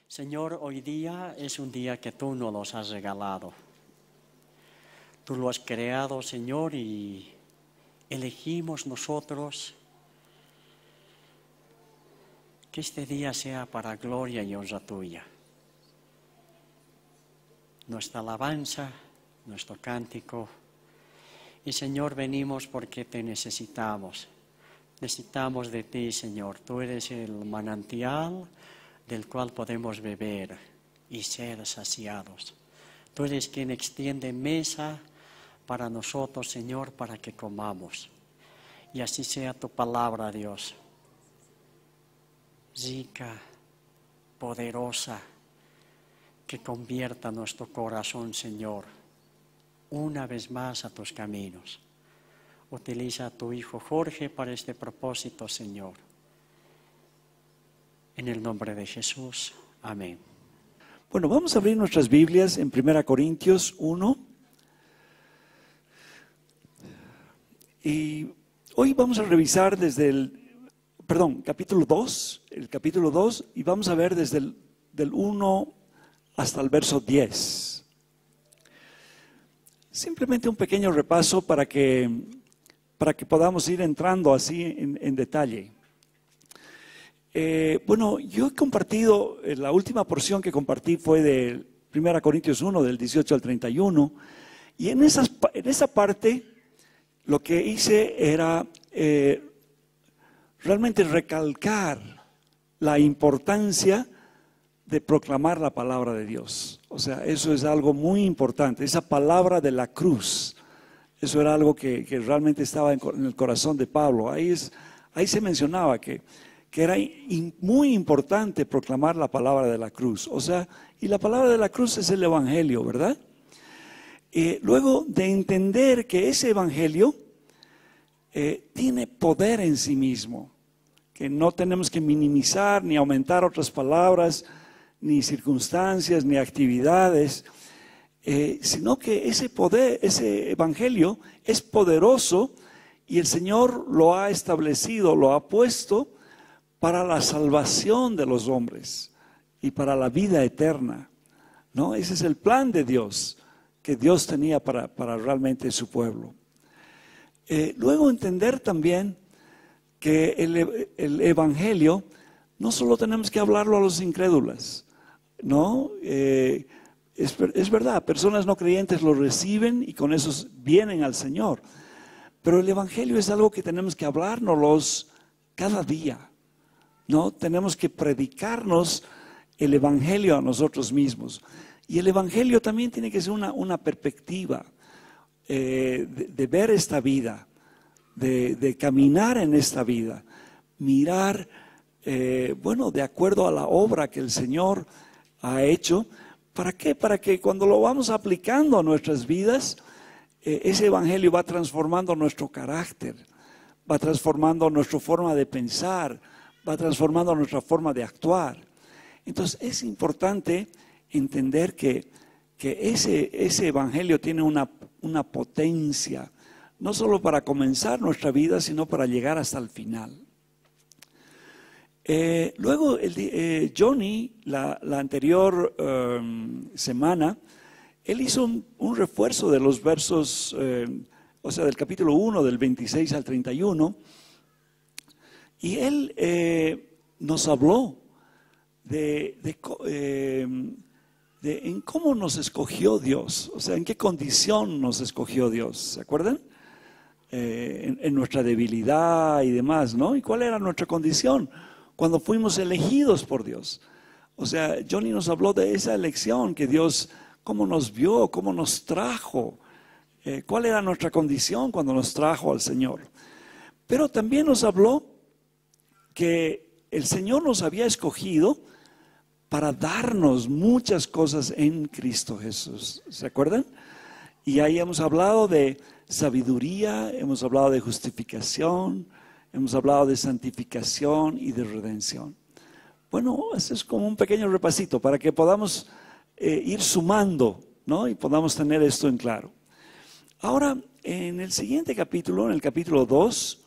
Señor, hoy día es un día que tú nos los has regalado. Tú lo has creado, Señor, y elegimos nosotros que este día sea para gloria y honra tuya. Nuestra alabanza, nuestro cántico. Y Señor, venimos porque te necesitamos. Necesitamos de ti, Señor. Tú eres el manantial del cual podemos beber y ser saciados. Tú eres quien extiende mesa para nosotros, Señor, para que comamos. Y así sea tu palabra, Dios. Rica, poderosa, que convierta nuestro corazón, Señor, una vez más a tus caminos. Utiliza a tu hijo Jorge para este propósito, Señor. En el nombre de Jesús. Amén. Bueno, vamos a abrir nuestras Biblias en 1 Corintios 1. Y hoy vamos a revisar desde el capítulo 2, y vamos a ver desde del 1 hasta el verso 10. Simplemente un pequeño repaso para que podamos ir entrando así en detalle. Bueno, yo he compartido, la última porción que compartí fue de 1 Corintios 1, del 18 al 31, y en esa parte lo que hice era realmente recalcar la importancia de proclamar la palabra de Dios. O sea, eso es algo muy importante, esa palabra de la cruz. Eso era algo que realmente estaba en el corazón de Pablo. Ahí se mencionaba que era muy importante proclamar la palabra de la cruz. O sea, y la palabra de la cruz es el Evangelio, ¿verdad? Luego de entender que ese Evangelio tiene poder en sí mismo, que no tenemos que minimizar ni aumentar otras palabras, ni circunstancias, ni actividades, sino que ese poder, ese Evangelio es poderoso y el Señor lo ha establecido, lo ha puesto para la salvación de los hombres y para la vida eterna, ¿no? Ese es el plan de Dios, que Dios tenía para realmente su pueblo. Luego entender también que el Evangelio no solo tenemos que hablarlo a los incrédulos, ¿no? Es verdad, personas no creyentes lo reciben y con eso vienen al Señor, pero el Evangelio es algo que tenemos que hablárnoslos cada día, ¿no? Tenemos que predicarnos el Evangelio a nosotros mismos. Y el Evangelio también tiene que ser una perspectiva de ver esta vida, de caminar en esta vida, mirar, de acuerdo a la obra que el Señor ha hecho. ¿Para qué? Para que cuando lo vamos aplicando a nuestras vidas, ese Evangelio va transformando nuestro carácter, va transformando nuestra forma de pensar, va transformando nuestra forma de actuar. Entonces es importante entender que ese Evangelio tiene una potencia, no solo para comenzar nuestra vida, sino para llegar hasta el final. Luego Johnny, la anterior semana, él hizo un refuerzo de los versos, del capítulo 1, del 26 al 31, y él nos habló de en cómo nos escogió Dios, o sea, en qué condición nos escogió Dios, ¿se acuerdan? En nuestra debilidad y demás, ¿no? ¿Y cuál era nuestra condición cuando fuimos elegidos por Dios? O sea, Johnny nos habló de esa elección, que Dios, cómo nos vio, cómo nos trajo, cuál era nuestra condición cuando nos trajo al Señor. Pero también nos habló que el Señor nos había escogido para darnos muchas cosas en Cristo Jesús, ¿se acuerdan? Y ahí hemos hablado de sabiduría, hemos hablado de justificación, hemos hablado de santificación y de redención. Bueno, ese es como un pequeño repasito para que podamos ir sumando, ¿no? Y podamos tener esto en claro. Ahora, en el siguiente capítulo, en el capítulo 2,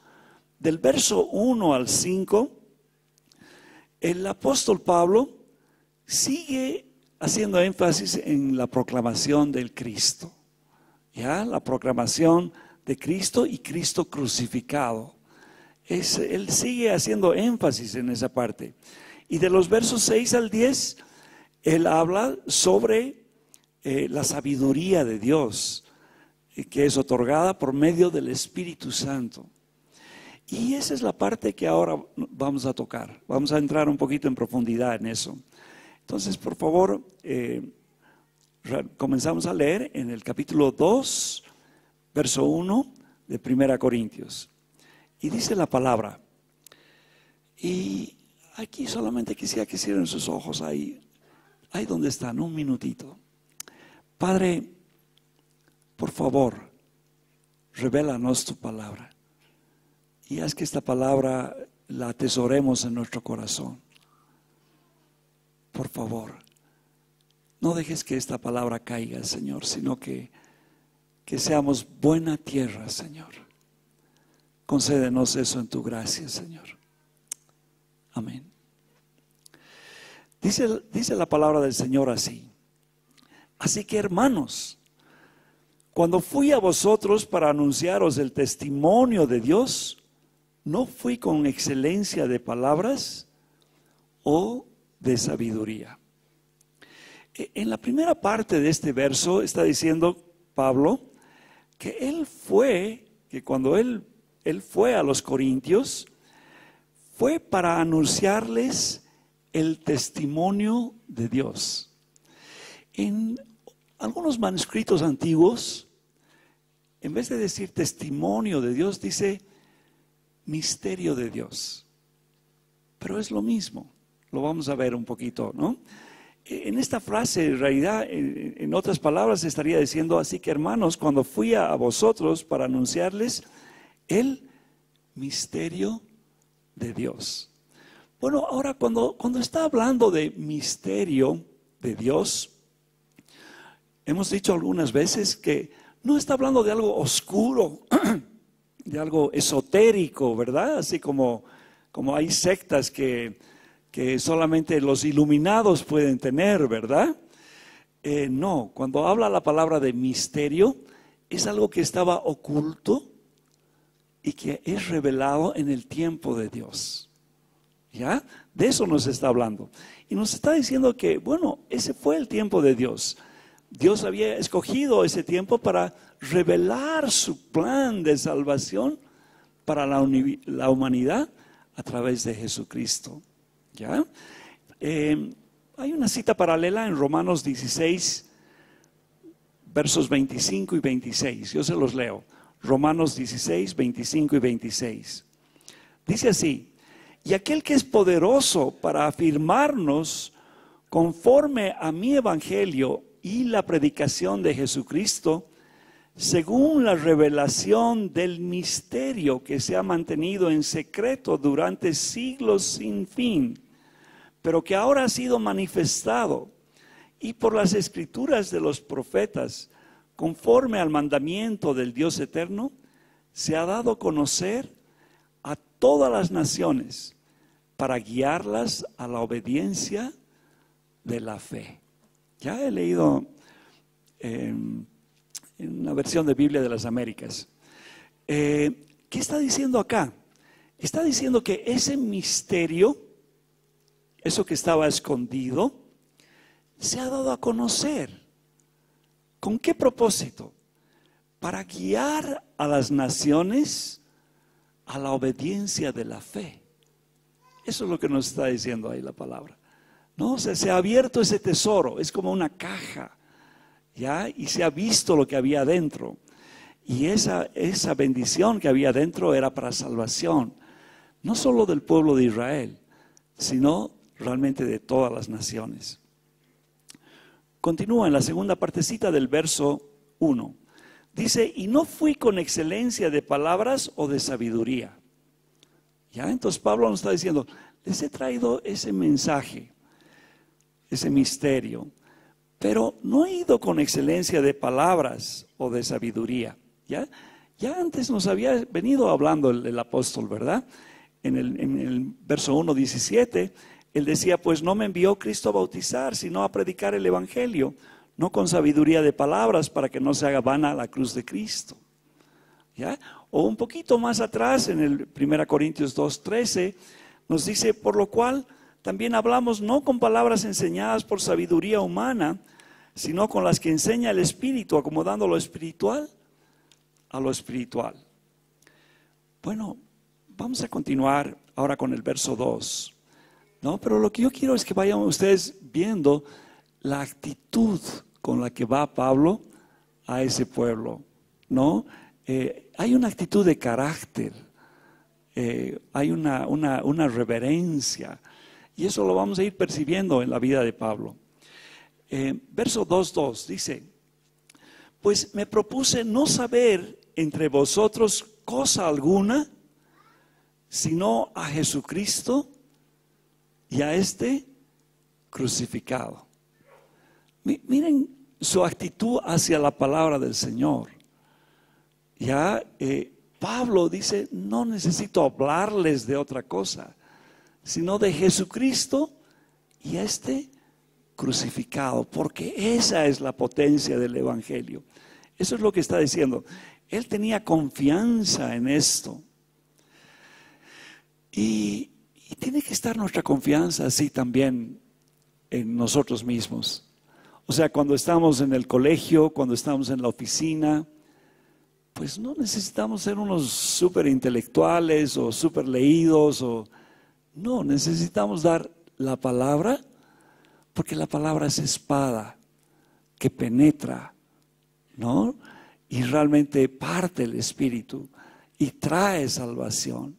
del verso 1 al 5, el apóstol Pablo sigue haciendo énfasis en la proclamación del Cristo. ¿Ya? La proclamación de Cristo y Cristo crucificado. Él sigue haciendo énfasis en esa parte. Y de los versos 6 al 10, él habla sobre la sabiduría de Dios, que es otorgada por medio del Espíritu Santo. Y esa es la parte que ahora vamos a tocar. Vamos a entrar un poquito en profundidad en eso. Entonces, por favor, comenzamos a leer en el capítulo 2, verso 1 de 1 Corintios. Y dice la palabra, y aquí solamente quisiera que cierren sus ojos ahí donde están, un minutito. Padre, por favor, revélanos tu palabra y haz que esta palabra la atesoremos en nuestro corazón. Por favor, no dejes que esta palabra caiga, Señor, sino que seamos buena tierra, Señor. Concédenos eso en tu gracia, Señor. Amén. Dice la palabra del Señor así. Así que, hermanos, cuando fui a vosotros para anunciaros el testimonio de Dios, no fui con excelencia de palabras o de sabiduría. En la primera parte de este verso está diciendo Pablo que cuando él fue a los Corintios, fue para anunciarles el testimonio de Dios. En algunos manuscritos antiguos, en vez de decir testimonio de Dios, dice misterio de Dios. Pero es lo mismo, lo vamos a ver un poquito, ¿no? En esta frase, en realidad, en otras palabras, estaría diciendo, así que hermanos, cuando fui a vosotros para anunciarles el misterio de Dios. Bueno, ahora cuando está hablando de misterio de Dios, hemos dicho algunas veces que no está hablando de algo oscuro, de algo esotérico, ¿verdad? Así como hay sectas que solamente los iluminados pueden tener, ¿verdad? No, cuando habla la palabra de misterio, es algo que estaba oculto y que es revelado en el tiempo de Dios. ¿Ya? De eso nos está hablando. Y nos está diciendo que, bueno, ese fue el tiempo de Dios. Dios había escogido ese tiempo para revelar su plan de salvación para la humanidad a través de Jesucristo. ¿Ya? Hay una cita paralela en Romanos 16, versos 25 y 26. Yo se los leo. Romanos 16, 25 y 26. Dice así: y aquel que es poderoso para afirmarnos conforme a mi evangelio y la predicación de Jesucristo, según la revelación del misterio que se ha mantenido en secreto durante siglos sin fin, pero que ahora ha sido manifestado, y por las escrituras de los profetas, conforme al mandamiento del Dios eterno, se ha dado a conocer a todas las naciones para guiarlas a la obediencia de la fe. Ya he leído en una versión de Biblia de las Américas. ¿Qué está diciendo acá? Está diciendo que ese misterio, eso que estaba escondido, se ha dado a conocer. ¿Con qué propósito? Para guiar a las naciones a la obediencia de la fe. Eso es lo que nos está diciendo ahí la palabra. No, o sea, se ha abierto ese tesoro, es como una caja, ¿ya? Y se ha visto lo que había adentro. Y esa bendición que había adentro era para salvación, no solo del pueblo de Israel, sino realmente de todas las naciones. Continúa en la segunda partecita del verso 1. Dice, y no fui con excelencia de palabras o de sabiduría. ¿Ya? Entonces Pablo nos está diciendo, les he traído ese mensaje, ese misterio, pero no he ido con excelencia de palabras o de sabiduría. ¿Ya? Ya antes nos había venido hablando el apóstol, ¿verdad? En el verso 1:17, él decía, pues no me envió Cristo a bautizar, sino a predicar el evangelio, no con sabiduría de palabras, para que no se haga vana la cruz de Cristo. ¿Ya? O un poquito más atrás, en el 1 Corintios 2:13, nos dice, por lo cual también hablamos no con palabras enseñadas por sabiduría humana, sino con las que enseña el Espíritu, acomodando lo espiritual a lo espiritual. Bueno, vamos a continuar ahora con el verso 2. No, pero lo que yo quiero es que vayan ustedes viendo la actitud con la que va Pablo a ese pueblo, ¿no? Hay una actitud de carácter, hay una reverencia, y eso lo vamos a ir percibiendo en la vida de Pablo. Verso 2:2 dice, pues me propuse no saber entre vosotros cosa alguna, sino a Jesucristo y a este crucificado. Miren su actitud hacia la palabra del Señor. Ya Pablo dice, no necesito hablarles de otra cosa, sino de Jesucristo y a este crucificado, porque esa es la potencia del evangelio. Eso es lo que está diciendo. Él tenía confianza en esto. Y tiene que estar nuestra confianza así también en nosotros mismos. O sea, cuando estamos en el colegio, cuando estamos en la oficina, pues no necesitamos ser unos súper intelectuales o súper leídos. No, necesitamos dar la palabra, porque la palabra es espada que penetra, ¿no? Y realmente parte el espíritu y trae salvación.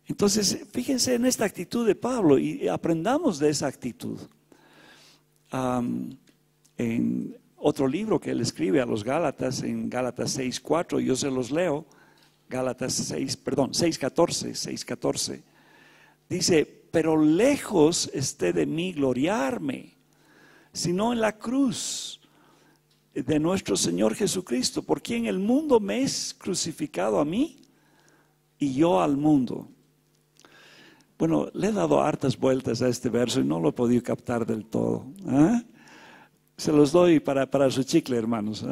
Entonces, fíjense en esta actitud de Pablo y aprendamos de esa actitud. En otro libro que él escribe a los Gálatas, en Gálatas 6:4, yo se los leo, Gálatas 6:14, dice, pero lejos esté de mí gloriarme, sino en la cruz de nuestro Señor Jesucristo, por quien el mundo me es crucificado a mí y yo al mundo. Bueno, le he dado hartas vueltas a este verso y no lo he podido captar del todo. Se los doy para su chicle, hermanos,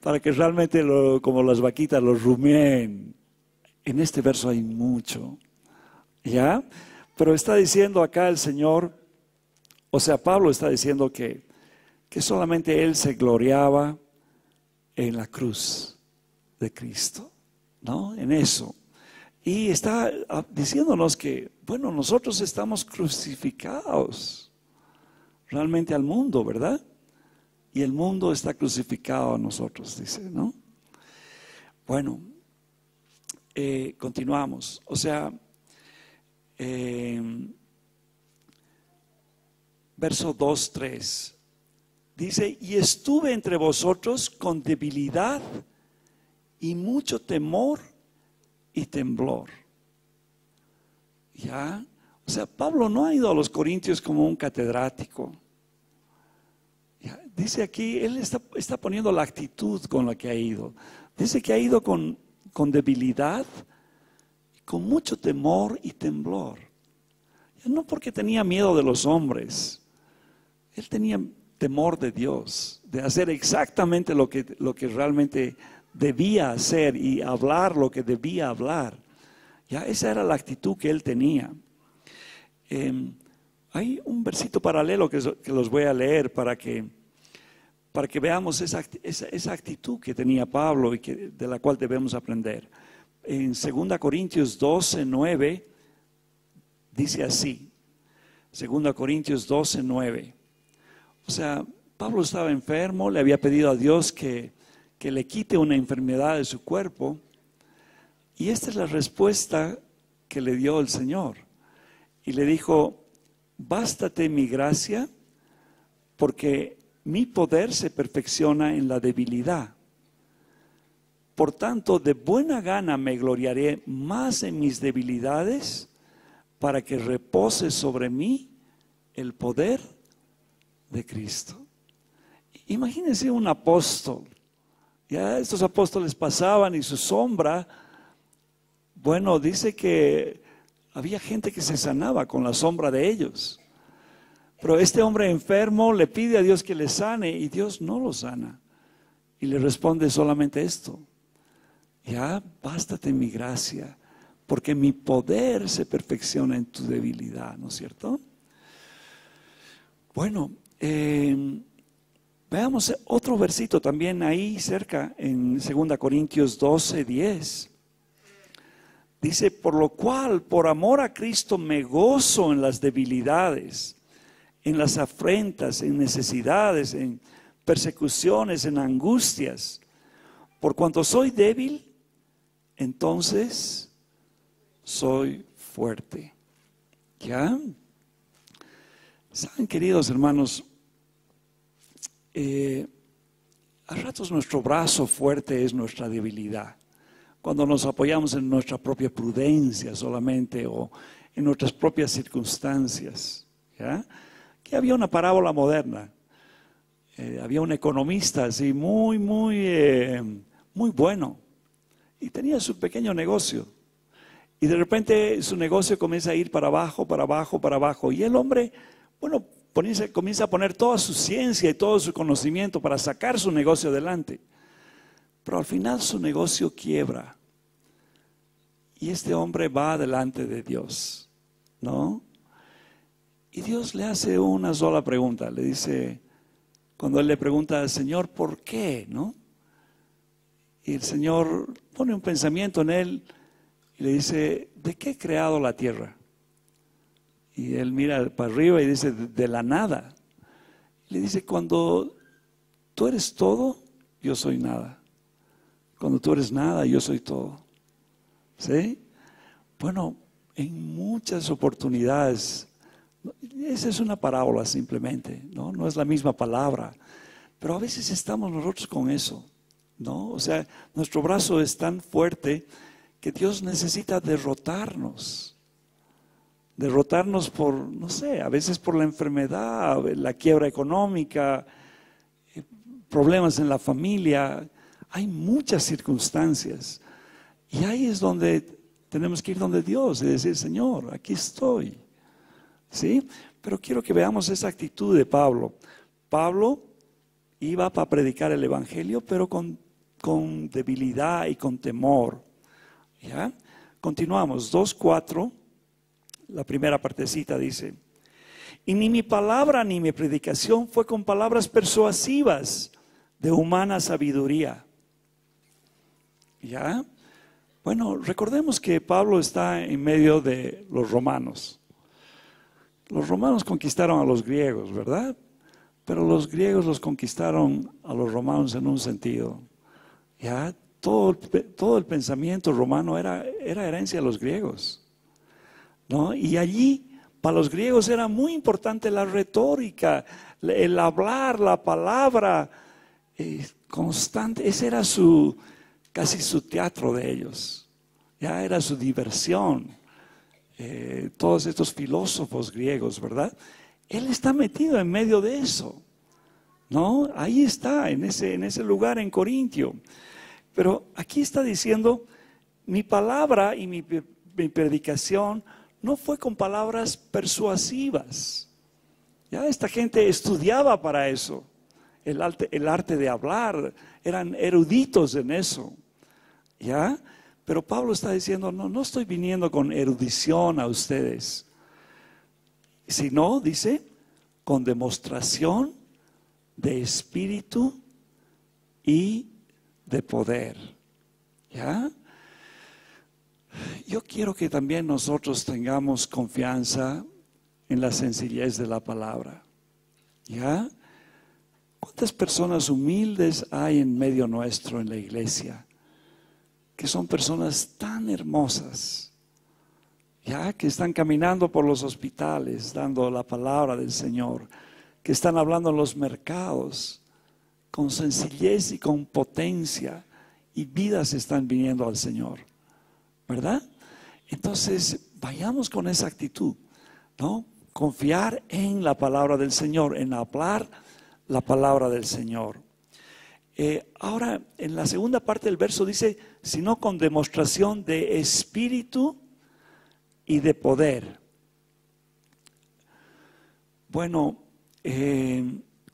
para que realmente como las vaquitas lo rumeen. En este verso hay mucho, ¿ya? Pero está diciendo acá el Señor, o sea, Pablo está diciendo que solamente él se gloriaba en la cruz de Cristo, ¿no? En eso. Y está diciéndonos que, bueno, nosotros estamos crucificados realmente al mundo, ¿verdad? Y el mundo está crucificado a nosotros, dice, ¿no? Bueno, continuamos. O sea, verso 2:3 dice, y estuve entre vosotros con debilidad y mucho temor y temblor. ¿Ya? O sea, Pablo no ha ido a los Corintios como un catedrático. ¿Ya? Dice aquí, él está poniendo la actitud con la que ha ido. Dice que ha ido con debilidad, con mucho temor y temblor. No porque tenía miedo de los hombres, él tenía temor de Dios, de hacer exactamente lo que realmente debía hacer y hablar lo que debía hablar. Ya esa era la actitud que él tenía. Hay un versito paralelo que los voy a leer para que veamos esa actitud que tenía Pablo y de la cual debemos aprender. En 2 Corintios 12:9 dice así, 2 Corintios 12:9. O sea, Pablo estaba enfermo, le había pedido a Dios que le quite una enfermedad de su cuerpo, y esta es la respuesta que le dio el Señor. Y le dijo, bástate mi gracia, porque mi poder se perfecciona en la debilidad. Por tanto, de buena gana me gloriaré más en mis debilidades, para que repose sobre mí el poder de Cristo. Imagínense un apóstol. Ya estos apóstoles pasaban y su sombra, bueno, dice que había gente que se sanaba con la sombra de ellos. Pero este hombre enfermo le pide a Dios que le sane y Dios no lo sana. Y le responde solamente esto: ya, bástate mi gracia, porque mi poder se perfecciona en tu debilidad, ¿no es cierto? Bueno, veamos otro versito también ahí cerca, en 2 Corintios 12:10. Dice: por lo cual, por amor a Cristo, me gozo en las debilidades, en las afrentas, en necesidades, en persecuciones, en angustias. Por cuanto soy débil, entonces soy fuerte. ¿Ya? Saben, queridos hermanos, a ratos nuestro brazo fuerte es nuestra debilidad. Cuando nos apoyamos en nuestra propia prudencia solamente o en nuestras propias circunstancias. ¿Ya? Que había una parábola moderna. Había un economista así muy bueno. Y tenía su pequeño negocio. Y de repente su negocio comienza a ir para abajo, para abajo, para abajo. Y el hombre, bueno, comienza a poner toda su ciencia y todo su conocimiento para sacar su negocio adelante. Pero al final su negocio quiebra. Y este hombre va delante de Dios, ¿no? Y Dios le hace una sola pregunta. Le dice, cuando él le pregunta al Señor, ¿por qué? ¿No? Y el Señor pone un pensamiento en él y le dice, ¿de qué he creado la tierra? Y él mira para arriba y dice, de la nada. Y le dice, cuando tú eres todo, yo soy nada. Cuando tú eres nada, yo soy todo. ¿Sí? Bueno, en muchas oportunidades, esa es una parábola simplemente, ¿no? No es la misma palabra, pero a veces estamos nosotros con eso, ¿no? O sea, nuestro brazo es tan fuerte que Dios necesita derrotarnos por, no sé, a veces por la enfermedad, la quiebra económica, problemas en la familia. Hay muchas circunstancias y ahí es donde tenemos que ir donde Dios y decir, Señor, aquí estoy. ¿Sí? Pero quiero que veamos esa actitud de Pablo. Pablo iba para predicar el evangelio, pero con debilidad y con temor. ¿Ya? Continuamos, 2:4, la primera partecita dice, y ni mi palabra ni mi predicación fue con palabras persuasivas de humana sabiduría. ¿Ya? Bueno, recordemos que Pablo está en medio de los romanos. Los romanos conquistaron a los griegos, ¿verdad? Pero los griegos los conquistaron a los romanos en un sentido. ¿Ya? Todo el pensamiento romano era herencia de los griegos, ¿no? Y allí, para los griegos era muy importante la retórica, el hablar, la palabra constante. Ese era casi su teatro de ellos. Ya era su diversión. Todos estos filósofos griegos, ¿verdad? Él está metido en medio de eso, ¿no? Ahí está, en ese lugar en Corintio. Pero aquí está diciendo, mi palabra y mi predicación no fue con palabras persuasivas. Ya esta gente estudiaba para eso, el arte de hablar, eran eruditos en eso, ¿ya? Pero Pablo está diciendo, no estoy viniendo con erudición a ustedes, sino, dice, con demostración de espíritu y de poder. ¿Ya? Yo quiero que también nosotros tengamos confianza en la sencillez de la palabra. ¿Ya? ¿Cuántas personas humildes hay en medio nuestro en la iglesia? Que son personas tan hermosas, ya que están caminando por los hospitales dando la palabra del Señor, que están hablando en los mercados con sencillez y con potencia, y vidas están viniendo al Señor, ¿verdad? Entonces vayamos con esa actitud, ¿no? Confiar en la palabra del Señor, en hablar la palabra del Señor. Ahora, en la segunda parte del verso dice, sino con demostración de espíritu y de poder. Bueno,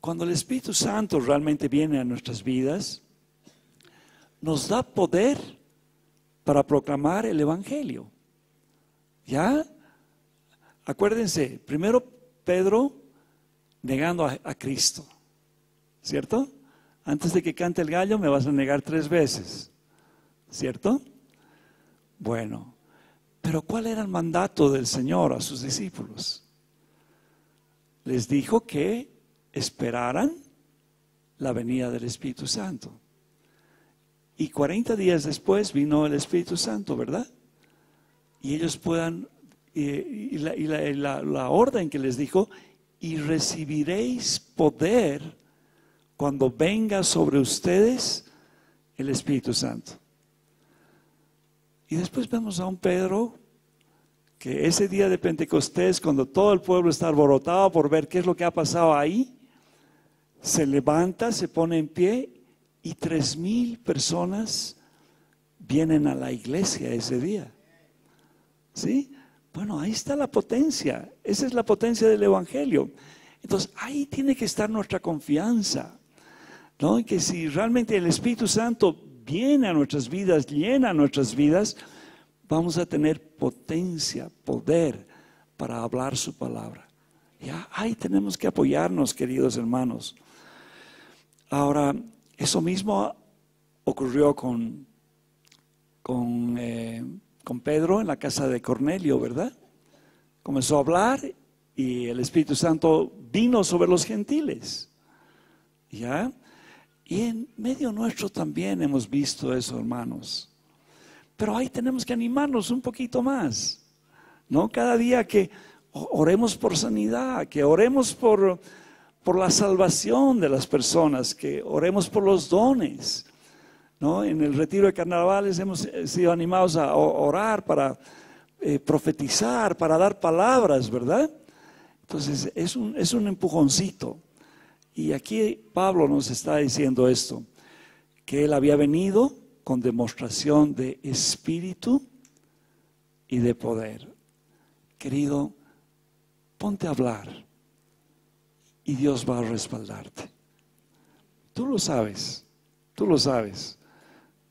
cuando el Espíritu Santo realmente viene a nuestras vidas, nos da poder para proclamar el Evangelio. ¿Ya? Acuérdense, primero Pedro negando a Cristo, ¿cierto? Antes de que cante el gallo me vas a negar 3 veces, ¿cierto? Bueno, pero ¿cuál era el mandato del Señor a sus discípulos? Les dijo que esperaran la venida del Espíritu Santo. Y 40 días después vino el Espíritu Santo, ¿verdad? Y ellos puedan, la orden que les dijo, y recibiréis poder cuando venga sobre ustedes el Espíritu Santo. Y después vemos a un Pedro que ese día de Pentecostés, cuando todo el pueblo está alborotado por ver qué es lo que ha pasado ahí, se levanta, se pone en pie y 3,000 personas vienen a la iglesia ese día. ¿Sí? Bueno, ahí está la potencia. Esa es la potencia del Evangelio. Entonces, ahí tiene que estar nuestra confianza, ¿no? Y que si realmente el Espíritu Santo viene a nuestras vidas, llena nuestras vidas, vamos a tener potencia, poder para hablar su palabra. Ya, ahí tenemos que apoyarnos, queridos hermanos. Ahora, eso mismo ocurrió con Pedro en la casa de Cornelio, ¿verdad? Comenzó a hablar y el Espíritu Santo vino sobre los gentiles. ¿Ya? Y en medio nuestro también hemos visto eso, hermanos. Pero ahí tenemos que animarnos un poquito más, ¿no? Cada día que oremos por sanidad, que oremos por la salvación de las personas, que oremos por los dones, ¿no? En el retiro de carnavales hemos sido animados a orar para profetizar, para dar palabras, ¿verdad? Entonces es un empujoncito. Y aquí Pablo nos está diciendo esto, que él había venido con demostración de espíritu y de poder. Querido, ponte a hablar y Dios va a respaldarte. Tú lo sabes, tú lo sabes.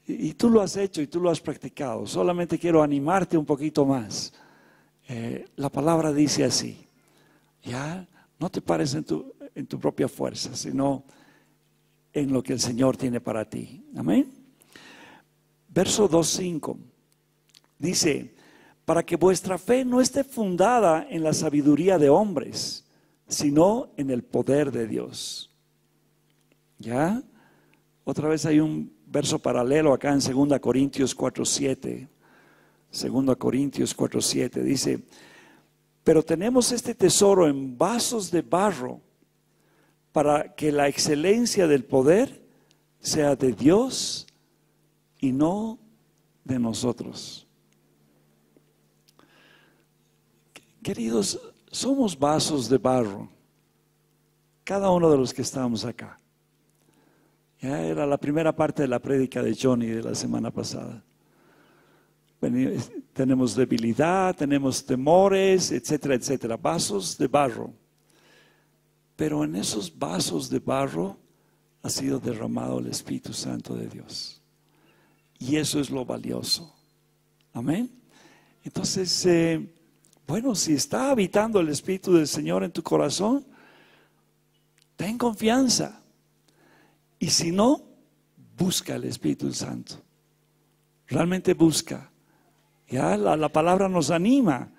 Y tú lo has hecho y tú lo has practicado. Solamente quiero animarte un poquito más. La palabra dice así, ya no te pares en tu propia fuerza, sino en lo que el Señor tiene para ti. Amén. Verso 2:5 dice, para que vuestra fe no esté fundada en la sabiduría de hombres, sino en el poder de Dios. ¿Ya? Otra vez hay un verso paralelo acá en 2 Corintios 4:7. 2 Corintios 4:7 dice, pero tenemos este tesoro en vasos de barro para que la excelencia del poder sea de Dios y no de nosotros. Queridos, somos vasos de barro, cada uno de los que estamos acá. Ya era la primera parte de la prédica de Johnny de la semana pasada. Tenemos debilidad, tenemos temores, etcétera, etcétera. Vasos de barro. Pero en esos vasos de barro ha sido derramado el Espíritu Santo de Dios. Y eso es lo valioso. Amén. Entonces, bueno, si está habitando el Espíritu del Señor en tu corazón, ten confianza. Y si no, busca el Espíritu Santo. Realmente busca. Ya la palabra nos anima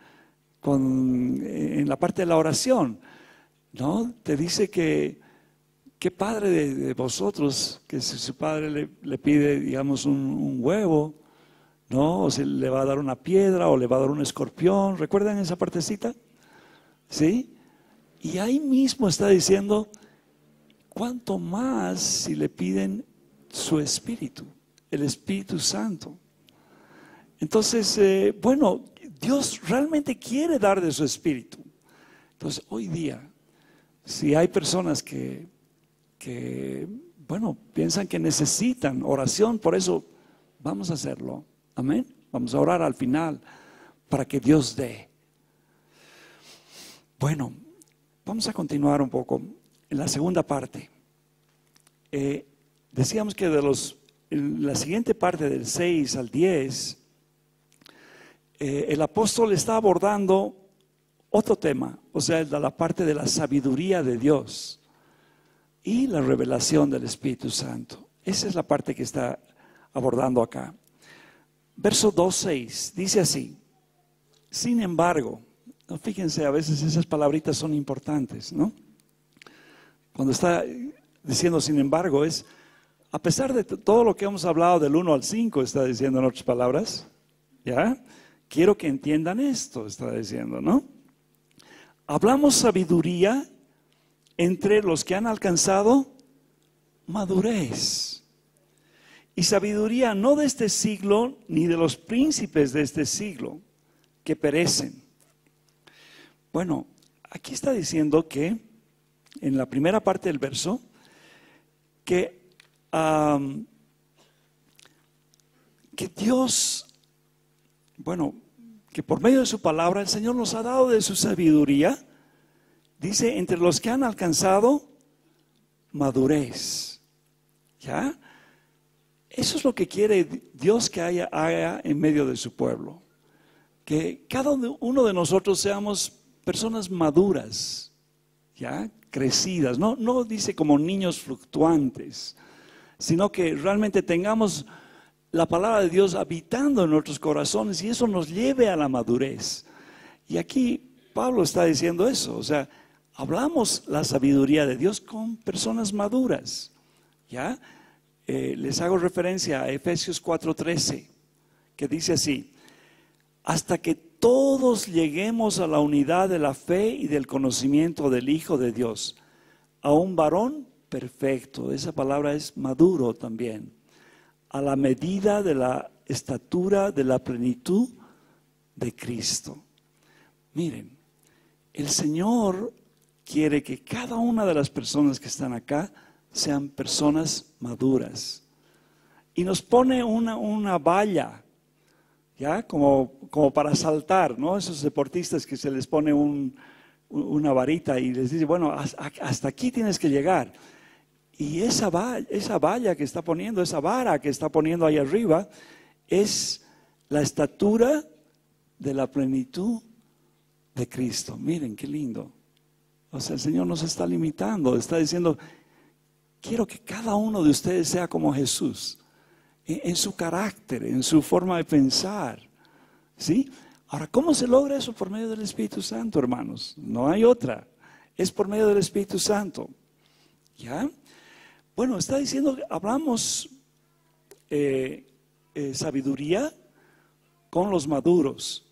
en la parte de la oración, ¿no? Te dice que qué padre de vosotros, que si su padre le pide, digamos, un huevo, ¿no? O se le va a dar una piedra o le va a dar un escorpión. ¿Recuerdan esa partecita? ¿Sí? Y ahí mismo está diciendo, ¿cuánto más si le piden su Espíritu, el Espíritu Santo? Entonces, bueno, Dios realmente quiere dar de su Espíritu. Entonces, hoy día, si hay personas que bueno, piensan que necesitan oración, por eso vamos a hacerlo. Amén. Vamos a orar al final para que Dios dé. Bueno, vamos a continuar un poco en la segunda parte. Decíamos que en la siguiente parte del 6 al 10, el apóstol está abordando otro tema, o sea, la parte de la sabiduría de Dios y la revelación del Espíritu Santo. Esa es la parte que está abordando acá. Verso 2:6 dice así: sin embargo, fíjense, a veces esas palabritas son importantes, ¿no? Cuando está diciendo sin embargo, es a pesar de todo lo que hemos hablado del 1 al 5, está diciendo en otras palabras, ¿ya? Quiero que entiendan esto, está diciendo, ¿no? Hablamos sabiduría entre los que han alcanzado madurez. Y sabiduría no de este siglo, ni de los príncipes de este siglo, que perecen. Bueno, aquí está diciendo que, en la primera parte del verso, que Dios, bueno, que por medio de su palabra el Señor nos ha dado de su sabiduría, dice, entre los que han alcanzado madurez. ¿Ya? Eso es lo que quiere Dios que haga en medio de su pueblo. Que cada uno de nosotros seamos personas maduras, ¿ya? Crecidas. No dice como niños fluctuantes, sino que realmente tengamos la palabra de Dios habitando en nuestros corazones y eso nos lleve a la madurez. Y aquí Pablo está diciendo eso, o sea, hablamos la sabiduría de Dios con personas maduras, ¿ya? Les hago referencia a Efesios 4:13, que dice así: hasta que todos lleguemos a la unidad de la fe y del conocimiento del Hijo de Dios, a un varón perfecto. Esa palabra es maduro también, a la medida de la estatura de la plenitud de Cristo. Miren, el Señor quiere que cada una de las personas que están acá sean personas maduras. Y nos pone una valla, ¿ya? Como para saltar, ¿no? Esos deportistas que se les pone una varita y les dice, bueno, hasta aquí tienes que llegar. Y esa valla que está poniendo, esa vara que está poniendo ahí arriba, es la estatura de la plenitud de Cristo. Miren qué lindo. O sea, el Señor nos está limitando, está diciendo, quiero que cada uno de ustedes sea como Jesús, en su carácter, en su forma de pensar, ¿sí? Ahora, ¿cómo se logra eso? Por medio del Espíritu Santo, hermanos. No hay otra. Es por medio del Espíritu Santo. ¿Ya? Bueno, está diciendo, hablamos sabiduría con los maduros.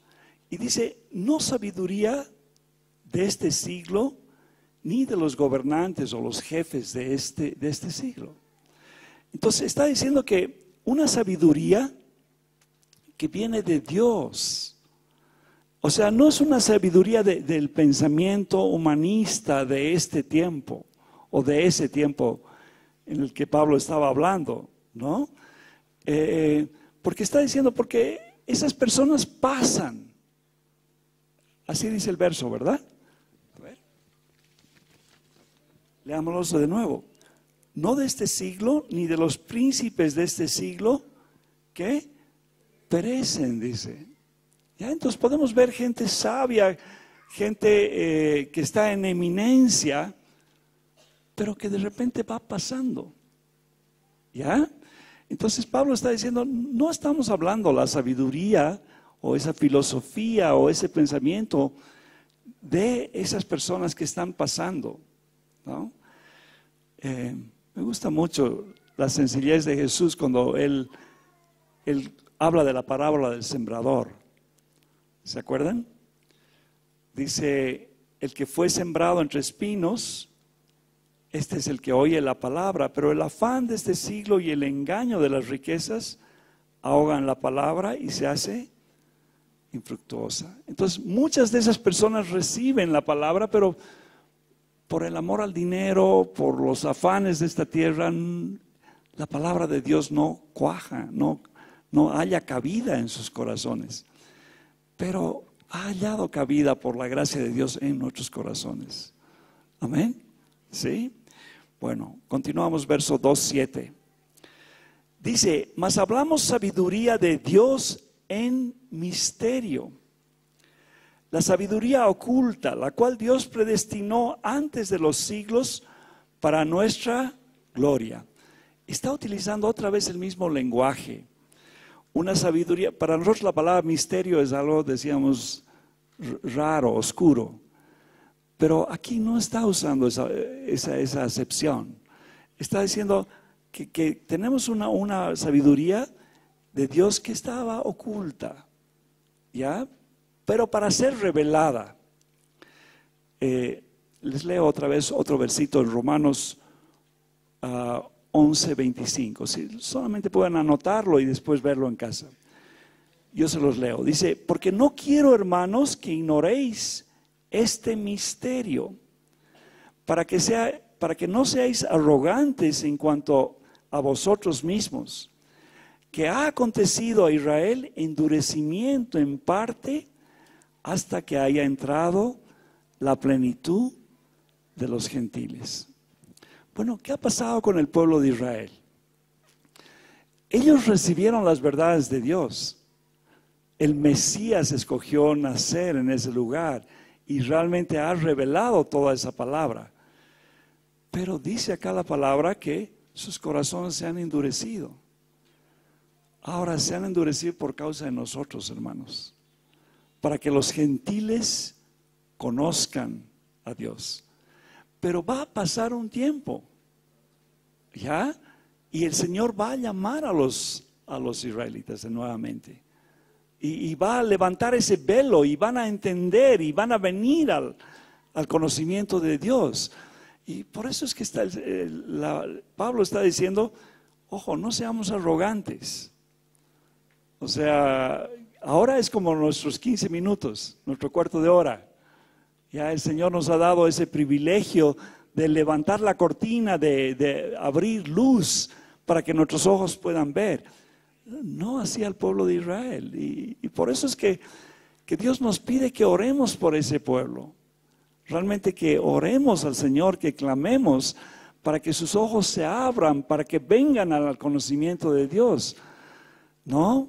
Y dice, no sabiduría de este siglo, ni de los gobernantes o los jefes de este siglo. Entonces está diciendo que una sabiduría que viene de Dios. O sea, no es una sabiduría del pensamiento humanista de este tiempo o de ese tiempo en el que Pablo estaba hablando, ¿no? Porque está diciendo, porque esas personas pasan. Así dice el verso, ¿verdad? A ver. Leámoslo de nuevo. No de este siglo, ni de los príncipes de este siglo, que perecen, dice. ¿Ya? Entonces podemos ver gente sabia, gente que está en eminencia, pero que de repente va pasando. ¿Ya? Entonces Pablo está diciendo, no estamos hablando la sabiduría o esa filosofía o ese pensamiento de esas personas que están pasando, ¿no? Me gusta mucho la sencillez de Jesús cuando él habla de la parábola del sembrador. ¿Se acuerdan? Dice, el que fue sembrado entre espinos, este es el que oye la palabra, pero el afán de este siglo y el engaño de las riquezas ahogan la palabra y se hace infructuosa. Entonces, muchas de esas personas reciben la palabra, pero por el amor al dinero, por los afanes de esta tierra, la palabra de Dios no cuaja, no haya cabida en sus corazones. pero ha hallado cabida por la gracia de Dios en nuestros corazones. Amén. ¿Sí? Bueno, continuamos verso 2:7. Dice, mas hablamos sabiduría de Dios en misterio. La sabiduría oculta, la cual Dios predestinó antes de los siglos para nuestra gloria. Está utilizando otra vez el mismo lenguaje. Una sabiduría, para nosotros la palabra misterio es algo, decíamos, raro, oscuro. Pero aquí no está usando esa acepción. Está diciendo que tenemos una sabiduría de Dios que estaba oculta, ¿ya? Pero para ser revelada. Les leo otra vez otro versículo en Romanos 11:25. Si solamente pueden anotarlo y después verlo en casa. Yo se los leo. Dice, porque no quiero, hermanos, que ignoréis este misterio, para que no seáis arrogantes en cuanto a vosotros mismos, que ha acontecido a Israel endurecimiento en parte hasta que haya entrado la plenitud de los gentiles. Bueno, ¿qué ha pasado con el pueblo de Israel? Ellos recibieron las verdades de Dios. El Mesías escogió nacer en ese lugar y realmente ha revelado toda esa palabra. Pero dice acá la palabra que sus corazones se han endurecido. Ahora se han endurecido por causa de nosotros, hermanos, para que los gentiles conozcan a Dios. Pero va a pasar un tiempo, ¿ya? Y el Señor va a llamar a los israelitas nuevamente. Y va a levantar ese velo y van a entender y van a venir al conocimiento de Dios. Y por eso es que Pablo está diciendo, ojo, no seamos arrogantes. O sea, ahora es como nuestros 15 minutos, nuestro cuarto de hora. Ya el Señor nos ha dado ese privilegio de levantar la cortina, de abrir luz para que nuestros ojos puedan ver. No hacía el pueblo de Israel. Y por eso es que Dios nos pide que oremos por ese pueblo. Realmente que oremos al Señor, que clamemos para que sus ojos se abran, para que vengan al conocimiento de Dios. No,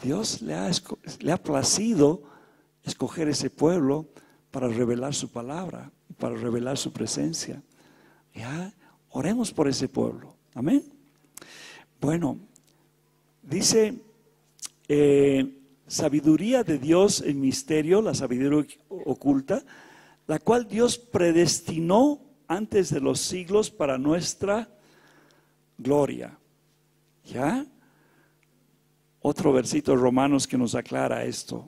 Dios le ha placido escoger ese pueblo para revelar su palabra, para revelar su presencia. Ya, oremos por ese pueblo. Amén. Bueno, dice sabiduría de Dios en misterio, la sabiduría oculta, la cual Dios predestinó antes de los siglos para nuestra gloria. ¿Ya? Otro versículo de Romanos que nos aclara esto.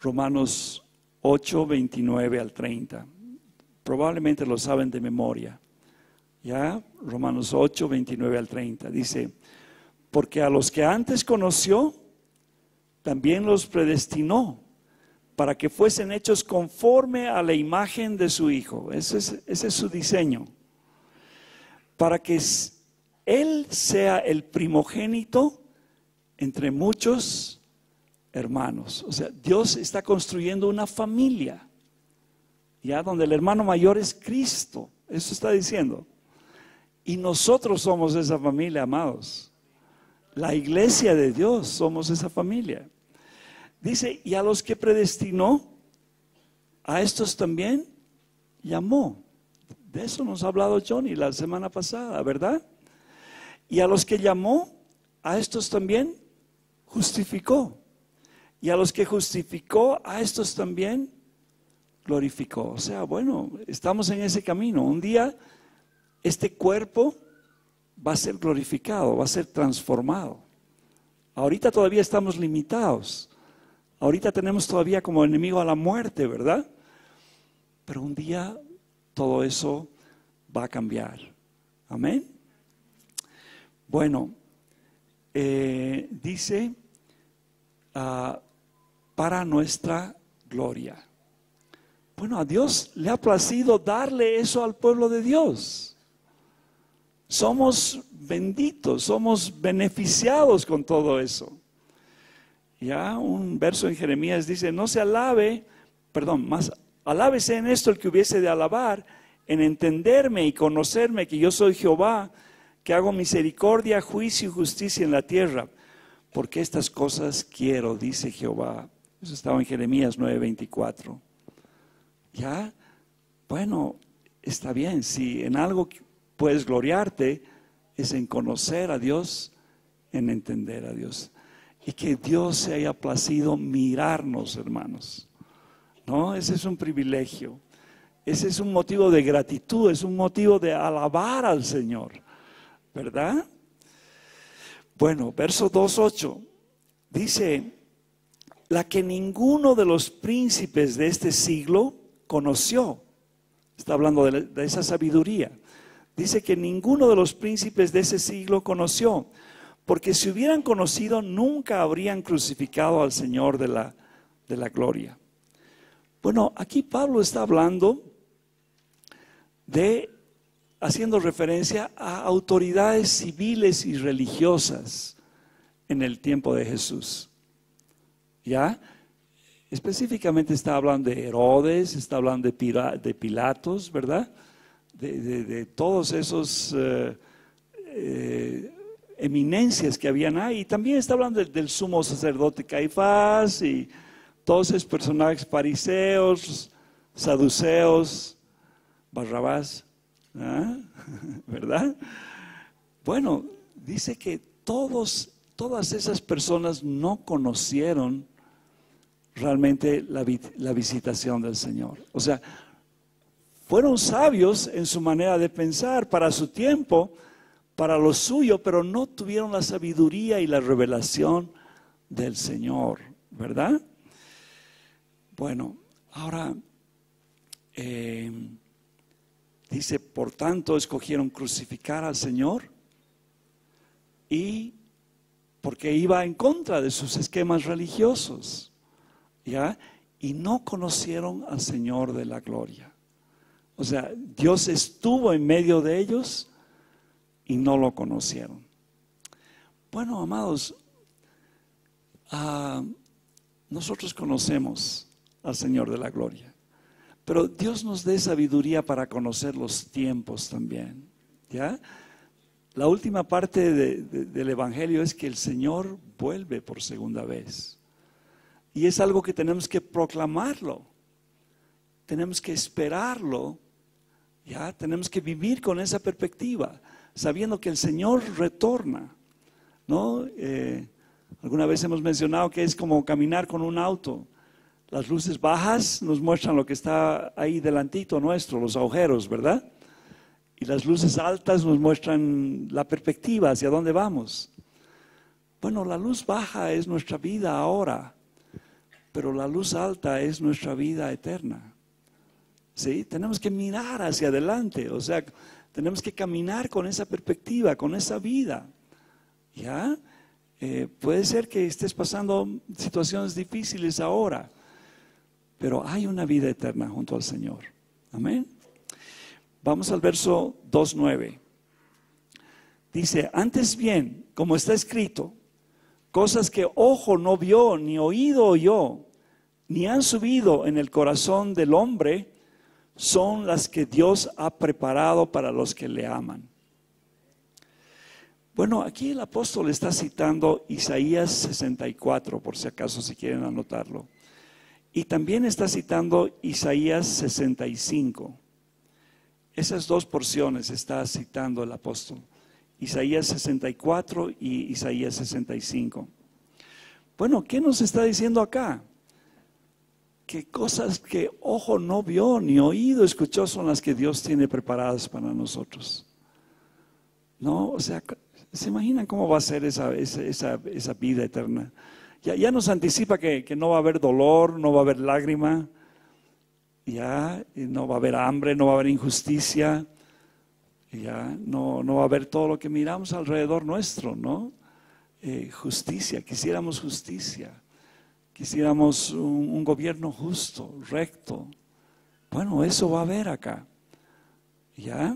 Romanos 8, 29 al 30. Probablemente lo saben de memoria. ¿Ya? Romanos 8, 29 al 30. Dice, porque a los que antes conoció, también los predestinó para que fuesen hechos conforme a la imagen de su Hijo. Ese es su diseño. Para que Él sea el primogénito entre muchos hermanos. O sea, Dios está construyendo una familia, ya donde el hermano mayor es Cristo. Eso está diciendo. Y nosotros somos esa familia, amados. La iglesia de Dios somos esa familia. Dice, y a los que predestinó, a estos también llamó. De eso nos ha hablado Johnny la semana pasada, ¿verdad? Y a los que llamó, a estos también justificó. Y a los que justificó, a estos también glorificó. O sea, bueno, estamos en ese camino. Un día este cuerpo va a ser glorificado, va a ser transformado. Ahorita todavía estamos limitados. Ahorita tenemos todavía como enemigo a la muerte, ¿verdad? Pero un día todo eso va a cambiar. Amén. Bueno, dice para nuestra gloria. Bueno, a Dios le ha placido darle eso al pueblo de Dios. Somos benditos, somos beneficiados con todo eso. Ya un verso en Jeremías dice, no se alabe, perdón, más alábese en esto el que hubiese de alabar, en entenderme y conocerme que yo soy Jehová, que hago misericordia, juicio y justicia en la tierra, porque estas cosas quiero, dice Jehová. Eso estaba en Jeremías 9:24. Ya, bueno, está bien, si en algo puedes gloriarte, es en conocer a Dios, en entender a Dios. Y que Dios se haya placido mirarnos, hermanos. ¿No? Ese es un privilegio. Ese es un motivo de gratitud, es un motivo de alabar al Señor. ¿Verdad? Bueno, verso 2:8 dice, la que ninguno de los príncipes de este siglo conoció. Está hablando de esa sabiduría. Dice que ninguno de los príncipes de ese siglo conoció, porque si hubieran conocido nunca habrían crucificado al Señor de la gloria. Bueno, aquí Pablo está hablando haciendo referencia a autoridades civiles y religiosas en el tiempo de Jesús. ¿Ya? Específicamente está hablando de Herodes, está hablando de Pilatos, ¿verdad? De todos esos eminencias que habían ahí. Y también está hablando del sumo sacerdote Caifás y todos esos personajes fariseos, saduceos, Barrabás, ¿ah? ¿Verdad? Bueno, dice que todas esas personas no conocieron realmente la visitación del Señor. O sea, fueron sabios en su manera de pensar para su tiempo, para lo suyo, pero no tuvieron la sabiduría y la revelación del Señor, ¿verdad? Bueno, ahora dice, por tanto escogieron crucificar al Señor, y porque iba en contra de sus esquemas religiosos, ¿ya? Y no conocieron al Señor de la gloria. O sea, Dios estuvo en medio de ellos y no lo conocieron. Bueno, amados, nosotros conocemos al Señor de la gloria, pero Dios nos dé sabiduría para conocer los tiempos también, ¿ya? La última parte del Evangelio es que el Señor vuelve por segunda vez. Y es algo que tenemos que proclamarlo. Tenemos que esperarlo, ¿ya? Tenemos que vivir con esa perspectiva, sabiendo que el Señor retorna, ¿no? Alguna vez hemos mencionado que es como caminar con un auto. Las luces bajas nos muestran lo que está ahí delantito nuestro, los agujeros, ¿verdad? Y las luces altas nos muestran la perspectiva, hacia dónde vamos. Bueno, la luz baja es nuestra vida ahora, pero la luz alta es nuestra vida eterna. ¿Sí? Tenemos que mirar hacia adelante, o sea, tenemos que caminar con esa perspectiva, con esa vida. ¿Ya? Puede ser que estés pasando situaciones difíciles ahora, pero hay una vida eterna junto al Señor. Amén. Vamos al verso 2:9. Dice, antes bien, como está escrito, cosas que ojo no vio, ni oído oyó, ni han subido en el corazón del hombre, son las que Dios ha preparado para los que le aman. Bueno, aquí el apóstol está citando Isaías 64, por si acaso si quieren anotarlo. Y también está citando Isaías 65. Esas dos porciones está citando el apóstol. Isaías 64 y Isaías 65. Bueno, ¿qué nos está diciendo acá? Que cosas que ojo no vio ni oído escuchó son las que Dios tiene preparadas para nosotros. ¿No? O sea, ¿se imaginan cómo va a ser esa vida eterna? Ya nos anticipa que no va a haber dolor, no va a haber lágrima, ya no va a haber hambre, no va a haber injusticia, ya no va a haber todo lo que miramos alrededor nuestro, ¿no? Justicia, quisiéramos justicia, quisiéramos un gobierno justo, recto. Bueno, eso va a haber acá, ¿ya?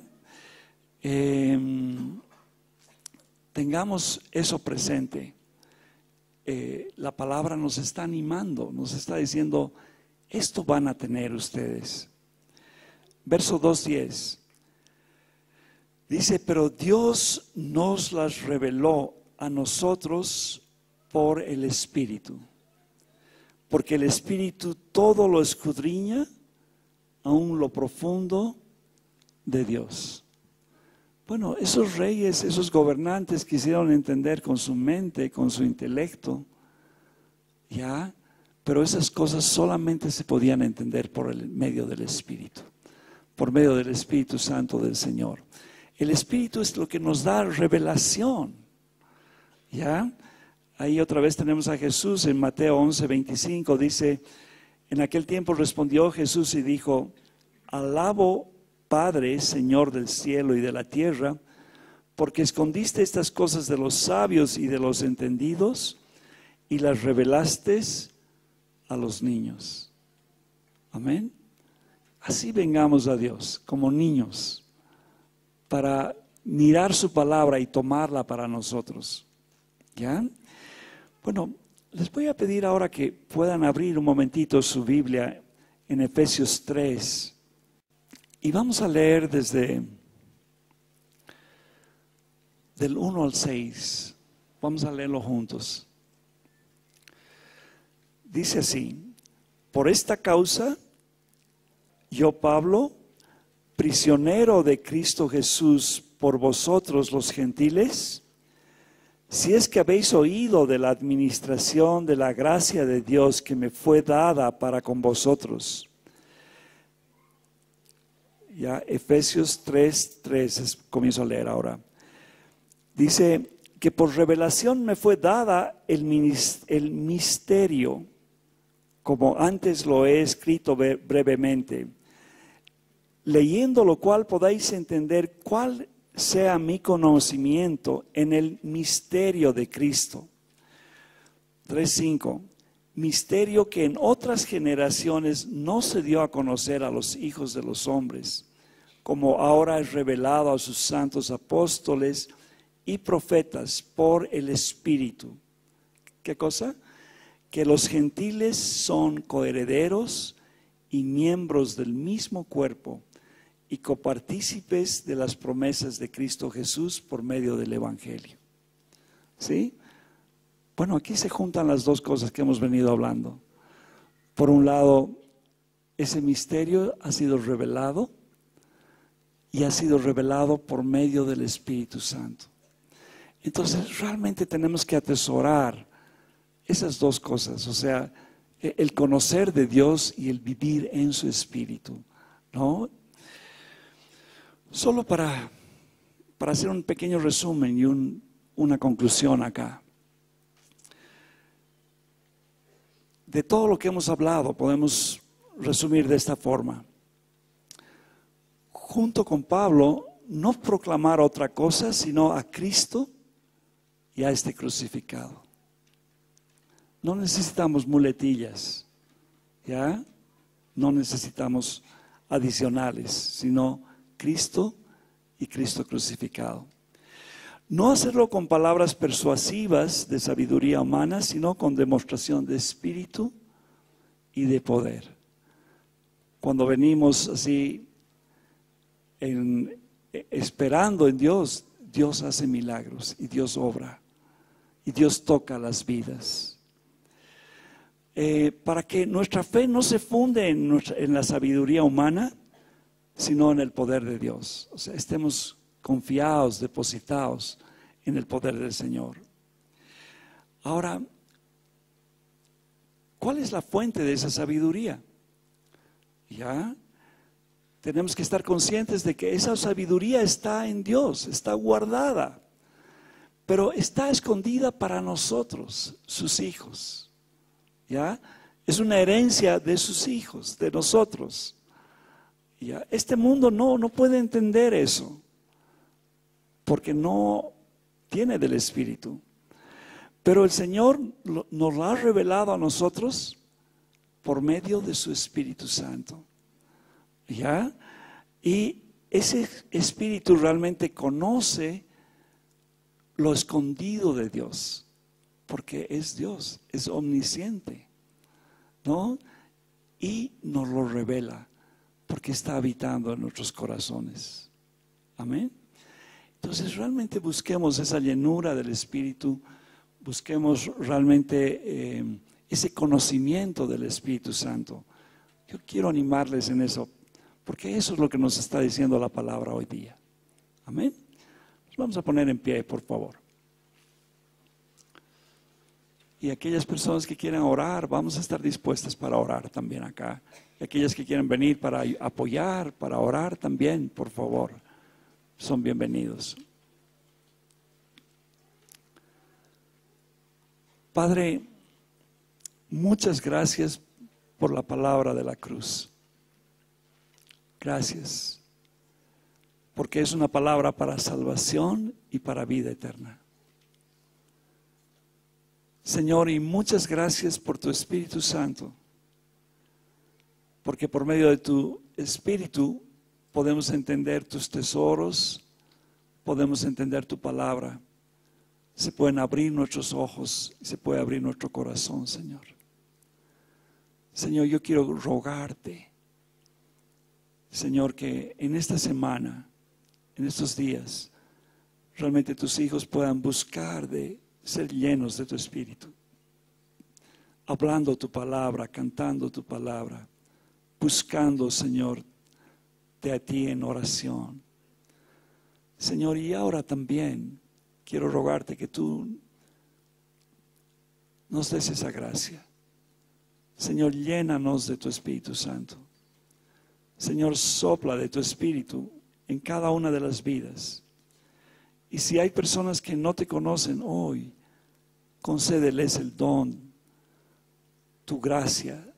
Tengamos eso presente. la palabra nos está animando, nos está diciendo, esto van a tener ustedes. Verso 2:10. Dice, pero Dios nos las reveló a nosotros por el Espíritu. Porque el Espíritu todo lo escudriña, aún lo profundo de Dios. Bueno, esos reyes, esos gobernantes quisieron entender con su mente, con su intelecto, ¿ya? Pero esas cosas solamente se podían entender por el medio del Espíritu, por medio del Espíritu Santo del Señor. El Espíritu es lo que nos da revelación, ¿ya? Ahí otra vez tenemos a Jesús en Mateo 11:25, dice, en aquel tiempo respondió Jesús y dijo, alabo Padre, Señor del cielo y de la tierra, porque escondiste estas cosas de los sabios y de los entendidos y las revelaste a los niños. Amén. Así vengamos a Dios como niños para mirar su palabra y tomarla para nosotros. ¿Ya? Bueno, les voy a pedir ahora que puedan abrir un momentito su Biblia en Efesios 3. Y vamos a leer desde del 1 al 6. Vamos a leerlo juntos. Dice así, por esta causa, yo Pablo, prisionero de Cristo Jesús por vosotros los gentiles, si es que habéis oído de la administración de la gracia de Dios que me fue dada para con vosotros. Ya, Efesios 3:3, comienzo a leer ahora. Dice que por revelación me fue dada el misterio, como antes lo he escrito brevemente, leyendo lo cual podáis entender cuál sea mi conocimiento en el misterio de Cristo. 3:5. Misterio que en otras generaciones no se dio a conocer a los hijos de los hombres, como ahora es revelado a sus santos apóstoles y profetas por el Espíritu. ¿Qué cosa? Que los gentiles son coherederos y miembros del mismo cuerpo y copartícipes de las promesas de Cristo Jesús por medio del Evangelio. ¿Sí? Bueno, aquí se juntan las dos cosas que hemos venido hablando. Por un lado, ese misterio ha sido revelado y ha sido revelado por medio del Espíritu Santo. Entonces, realmente tenemos que atesorar esas dos cosas, o sea, el conocer de Dios y el vivir en su Espíritu, ¿no? Solo para hacer un pequeño resumen y una conclusión acá. De todo lo que hemos hablado, podemos resumir de esta forma. Junto con Pablo, no proclamar otra cosa sino a Cristo y a este crucificado. No necesitamos muletillas, ¿ya? No necesitamos adicionales, sino Cristo y Cristo crucificado. No hacerlo con palabras persuasivas de sabiduría humana, sino con demostración de espíritu y de poder. Cuando venimos así esperando en Dios, Dios hace milagros y Dios obra y Dios toca las vidas. Para que nuestra fe no se funde en la sabiduría humana, sino en el poder de Dios. O sea, estemos confiados, depositados en el poder del Señor. Ahora, ¿cuál es la fuente de esa sabiduría? ¿Ya? Tenemos que estar conscientes de que esa sabiduría está en Dios, está guardada, pero está escondida para nosotros, sus hijos. ¿Ya? Es una herencia de sus hijos, de nosotros. ¿Ya? Este mundo no puede entender eso, porque no tiene del Espíritu. Pero el Señor nos lo ha revelado a nosotros por medio de su Espíritu Santo. ¿Ya? Y ese Espíritu realmente conoce lo escondido de Dios. porque es Dios, es omnisciente, ¿no? Y nos lo revela, porque está habitando en nuestros corazones. Amén. Entonces realmente busquemos esa llenura del Espíritu, busquemos realmente ese conocimiento del Espíritu Santo. Yo quiero animarles en eso, porque eso es lo que nos está diciendo la palabra hoy día. Amén. Nos vamos a poner en pie, por favor. Y aquellas personas que quieran orar, vamos a estar dispuestas para orar también acá. Y aquellas que quieran venir para apoyar, para orar también, por favor, son bienvenidos. Padre, muchas gracias por la palabra de la cruz. Gracias, porque es una palabra para salvación y para vida eterna. Señor, y muchas gracias por tu Espíritu Santo, porque por medio de tu Espíritu podemos entender tus tesoros, podemos entender tu palabra, se pueden abrir nuestros ojos, se puede abrir nuestro corazón, Señor. Señor, yo quiero rogarte, Señor, que en esta semana, en estos días, realmente tus hijos puedan buscar de ser llenos de tu Espíritu, hablando tu palabra, cantando tu palabra, buscando, Señor, de a ti en oración. Señor, y ahora también quiero rogarte que tú nos des esa gracia. Señor, llénanos de tu Espíritu Santo. Señor, sopla de tu Espíritu en cada una de las vidas. Y si hay personas que no te conocen hoy, concédeles el don, tu gracia,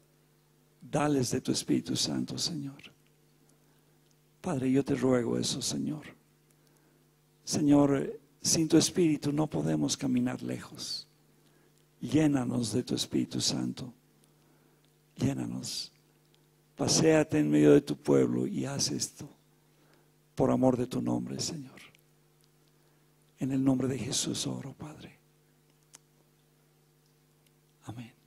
dales de tu Espíritu Santo, Señor. Padre, yo te ruego eso, Señor. Señor, sin tu Espíritu no podemos caminar lejos. Llénanos de tu Espíritu Santo. Llénanos. Paséate en medio de tu pueblo y haz esto por amor de tu nombre, Señor. En el nombre de Jesús oro, Padre. Amén.